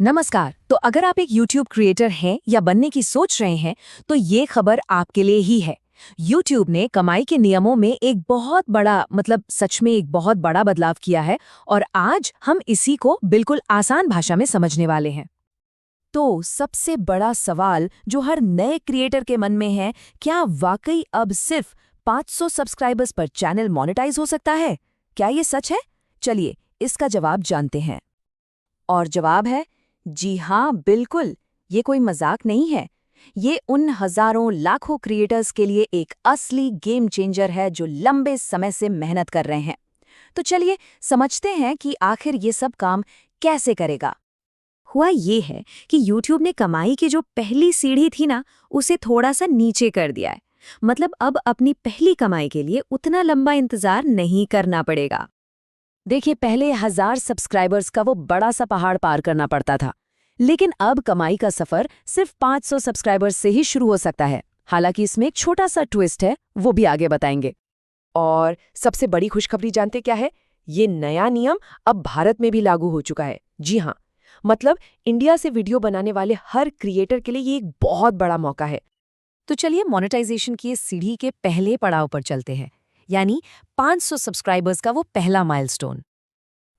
नमस्कार। तो अगर आप एक YouTube क्रिएटर हैं या बनने की सोच रहे हैं, तो ये खबर आपके लिए ही है। YouTube ने कमाई के नियमों में एक बहुत बड़ा सच में एक बहुत बड़ा बदलाव किया है और आज हम इसी को बिल्कुल आसान भाषा में समझने वाले हैं। तो सबसे बड़ा सवाल जो हर नए क्रिएटर के मन में है, क्या वाकई अब सिर्फ 500 सब्सक्राइबर्स पर चैनल मोनेटाइज हो सकता है? क्या ये सच है? चलिए इसका जवाब जानते हैं। और जवाब है जी हाँ, बिल्कुल। ये कोई मजाक नहीं है। ये उन हजारों लाखों क्रिएटर्स के लिए एक असली गेम चेंजर है जो लंबे समय से मेहनत कर रहे हैं। तो चलिए समझते हैं कि आखिर ये सब काम कैसे करेगा। हुआ ये है कि YouTube ने कमाई की जो पहली सीढ़ी थी ना, उसे थोड़ा सा नीचे कर दिया है। मतलब अब अपनी पहली कमाई के लिए उतना लंबा इंतजार नहीं करना पड़ेगा। देखिए, पहले 1000 सब्सक्राइबर्स का वो बड़ा सा पहाड़ पार करना पड़ता था, लेकिन अब कमाई का सफर सिर्फ 500 सब्सक्राइबर्स से ही शुरू हो सकता है। हालांकि इसमें एक छोटा सा ट्विस्ट है, वो भी आगे बताएंगे। और सबसे बड़ी खुशखबरी जानते क्या है? ये नया नियम अब भारत में भी लागू हो चुका है। जी हाँ, मतलब इंडिया से वीडियो बनाने वाले हर क्रिएटर के लिए ये एक बहुत बड़ा मौका है। तो चलिए मोनेटाइजेशन की इस सीढ़ी के पहले पड़ाव पर चलते हैं, यानी 500 सब्सक्राइबर्स का वो पहला माइलस्टोन।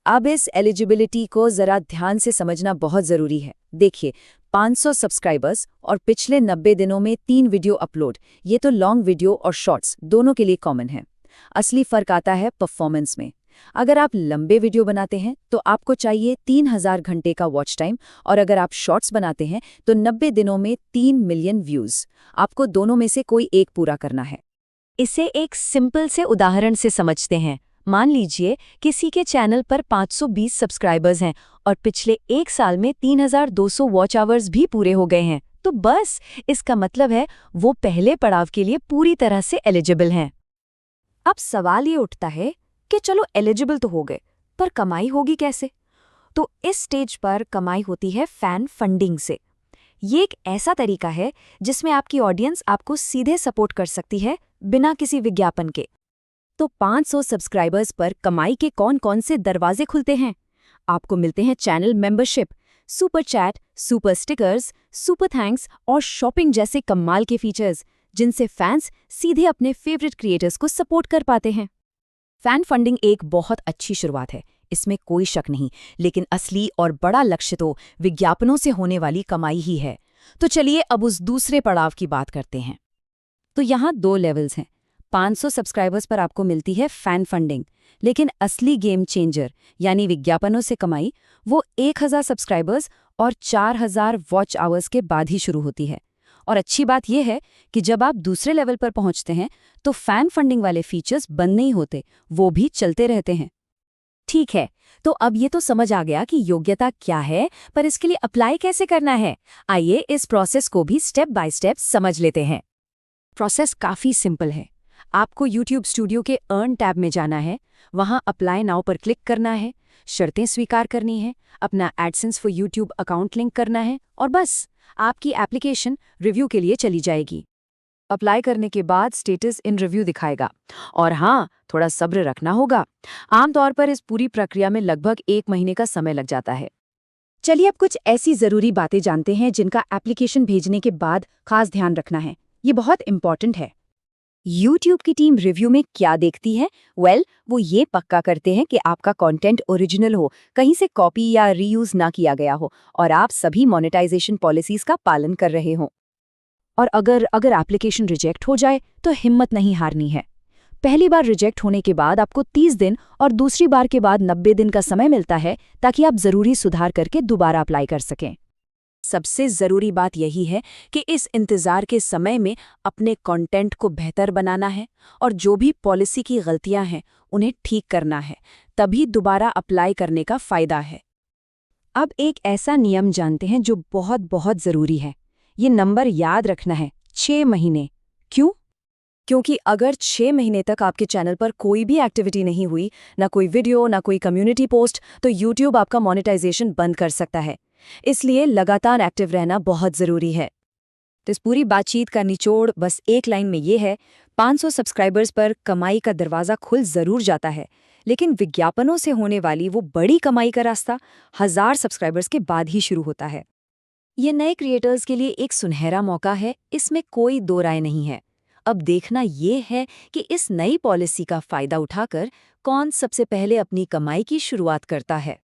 अब इस एलिजिबिलिटी को जरा ध्यान से समझना बहुत जरूरी है। देखिए, 500 सब्सक्राइबर्स और पिछले 90 दिनों में 3 वीडियो अपलोड, ये तो लॉन्ग वीडियो और शॉर्ट्स दोनों के लिए कॉमन है। असली फर्क आता है परफॉर्मेंस में। अगर आप लंबे वीडियो बनाते हैं तो आपको चाहिए 3000 घंटे का वॉच टाइम, और अगर आप शॉर्ट्स बनाते हैं तो 90 दिनों में 3 मिलियन व्यूज। आपको दोनों में से कोई एक पूरा करना है। इसे एक सिंपल से उदाहरण से समझते हैं। मान लीजिए किसी के चैनल पर 520 सब्सक्राइबर्स हैं और पिछले एक साल में 3200 वॉच आवर्स भी पूरे हो गए हैं, तो बस इसका मतलब है वो पहले पड़ाव के लिए पूरी तरह से एलिजिबल हैं। अब सवाल ये उठता है कि चलो एलिजिबल तो हो गए, पर कमाई होगी कैसे? तो इस स्टेज पर कमाई होती है फैन फंडिंग से। ये एक ऐसा तरीका है जिसमें आपकी ऑडियंस आपको सीधे सपोर्ट कर सकती है, बिना किसी विज्ञापन के। तो 500 सब्सक्राइबर्स पर कमाई के कौन-कौन से दरवाजे खुलते हैं? आपको मिलते हैं channel membership, super chat, super stickers, super thanks और शॉपिंग जैसे कमाल के फीचर्स, जिनसे फैंस सीधे अपने फेवरेट क्रिएटर्स को सपोर्ट कर पाते हैं। फैन फंडिंग एक बहुत अच्छी शुरुआत है, इसमें कोई शक नहीं, लेकिन असली और बड़ा लक्ष्य तो विज्ञापनों से होने वाली कमाई ही है। तो चलिए अब उस दूसरे पड़ाव की बात करते हैं। तो यहाँ 2 लेवल्स हैं। 500 सब्सक्राइबर्स पर आपको मिलती है फैन फंडिंग, लेकिन असली गेम चेंजर यानी विज्ञापनों से कमाई वो 1000 सब्सक्राइबर्स और 4000 वॉच आवर्स के बाद ही शुरू होती है। और अच्छी बात यह है कि जब आप दूसरे लेवल पर पहुंचते हैं तो फैन फंडिंग वाले फीचर्स बंद नहीं होते, वो भी चलते रहते हैं। ठीक है, तो अब ये तो समझ आ गया कि योग्यता क्या है, पर इसके लिए अप्लाई कैसे करना है। आइए इस प्रोसेस को भी स्टेप बाय स्टेप समझ लेते हैं। प्रोसेस काफ़ी सिंपल है। आपको YouTube स्टूडियो के अर्न टैब में जाना है, वहां अप्लाई नाउ पर क्लिक करना है, शर्तें स्वीकार करनी है, अपना AdSense for YouTube account link करना है और बस आपकी एप्लीकेशन रिव्यू के लिए चली जाएगी। अप्लाई करने के बाद स्टेटस इन रिव्यू दिखाएगा। और हाँ, थोड़ा सब्र रखना होगा। आमतौर पर इस पूरी प्रक्रिया में लगभग 1 महीने का समय लग जाता है। चलिए अब कुछ ऐसी ज़रूरी बातें जानते हैं जिनका एप्लीकेशन भेजने के बाद खास ध्यान रखना है। ये बहुत इंपॉर्टेंट है। YouTube की टीम रिव्यू में क्या देखती है? वो ये पक्का करते हैं कि आपका कंटेंट ओरिजिनल हो, कहीं से कॉपी या रीयूज ना किया गया हो और आप सभी मोनेटाइजेशन पॉलिसीज का पालन कर रहे हों। और अगर एप्लीकेशन रिजेक्ट हो जाए तो हिम्मत नहीं हारनी है। पहली बार रिजेक्ट होने के बाद आपको 30 दिन और दूसरी बार के बाद 90 दिन का समय मिलता है, ताकि आप ज़रूरी सुधार करके दोबारा अप्लाई कर सकें। सबसे ज़रूरी बात यही है कि इस इंतज़ार के समय में अपने कंटेंट को बेहतर बनाना है और जो भी पॉलिसी की गलतियां हैं उन्हें ठीक करना है, तभी दोबारा अप्लाई करने का फ़ायदा है। अब एक ऐसा नियम जानते हैं जो बहुत बहुत ज़रूरी है। ये नंबर याद रखना है, 6 महीने। क्यों? क्योंकि अगर 6 महीने तक आपके चैनल पर कोई भी एक्टिविटी नहीं हुई, ना कोई वीडियो ना कोई कम्युनिटी पोस्ट, तो YouTube आपका मोनेटाइजेशन बंद कर सकता है। इसलिए लगातार एक्टिव रहना बहुत ज़रूरी है। तो इस पूरी बातचीत का निचोड़ बस एक लाइन में ये है, 500 सब्सक्राइबर्स पर कमाई का दरवाज़ा खुल ज़रूर जाता है, लेकिन विज्ञापनों से होने वाली वो बड़ी कमाई का रास्ता 1000 सब्सक्राइबर्स के बाद ही शुरू होता है। ये नए क्रिएटर्स के लिए एक सुनहरा मौका है, इसमें कोई दो राय नहीं है। अब देखना ये है कि इस नई पॉलिसी का फायदा उठाकर कौन सबसे पहले अपनी कमाई की शुरुआत करता है।